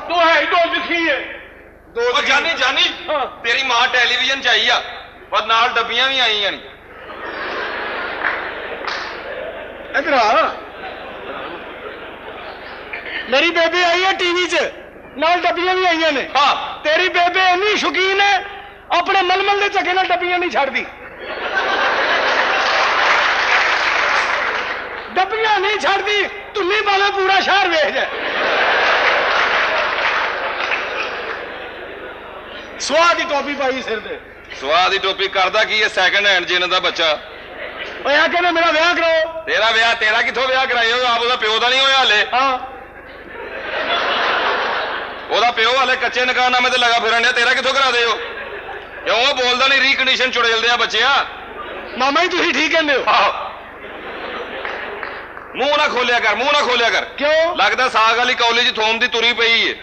तू है ही दो लिखी है ਉਹ ਜਾਨੀ ਜਾਨੀ ਹਾਂ। ਤੇਰੀ ਮਾਂ ਟੈਲੀਵਿਜ਼ਨ ਚ ਆਈ ਆ ਪਰ ਨਾਲ ਡੱਬੀਆਂ ਵੀ ਆਈਆਂ ਨੇ इधर आ मेरी बेबे आई है टीवी च नाल डब्बियां भी आई ने ਹਾਂ तेरी बेबे इन्नी शौकीन है अपने मलमल के झगे नाल डब्बियां नहीं छड़दी डब्बियां नहीं छड़दी तुन्नी भावे पूरा शहर वेख जाए स्वाह की टोपी पाई सिर ते ਸਵਾਦ ਦੀ ਟੋਪੀ ਕਰਦਾ ਕੀ ਹੈ ਸੈਕੰਡ ਹੈਂਡ ਜਿੰਨ ਦਾ ਬੱਚਾ ओए आ कहने मेरा ब्याह कराओ ਤੇਰਾ ਵਿਆਹ ਤੇਰਾ ਕਿੱਥੋਂ ਵਿਆਹ ਕਰਾਏ ਹੋ ਆਪ ਉਹਦਾ ਪਿਓ ਦਾ ਨਹੀਂ ਹੋਇਆ ਹਲੇ हाँ ਉਹਦਾ ਪਿਓ ਹਲੇ ਕੱਚੇ ਨਕਾਨਾਮੇ ਤੇ ਲਗਾ ਫਿਰਨ ਡਿਆ ਤੇਰਾ ਕਿੱਥੋਂ ਕਰਾ ਦੇ ਹੋ ਕਿਉਂ ਉਹ ਬੋਲਦਾ ਨਹੀਂ ਰੀਕੰਡੀਸ਼ਨ ਚੁੜੇਲਦੇ ਆ ਬੱਚਿਆ मामा जी तुसीं ठीक कहंदे हो ਆਹੋ ਮੂੰਹ ਨਾ ਖੋਲਿਆ ਕਰ ਮੂੰਹ ਨਾ ਖੋਲਿਆ ਕਰ क्यों ਲੱਗਦਾ ਸਾਗ ਵਾਲੀ ਕੌਲੀ 'ਚ ਥੋਮ ਦੀ ਤੁਰੀ ਪਈ ਏ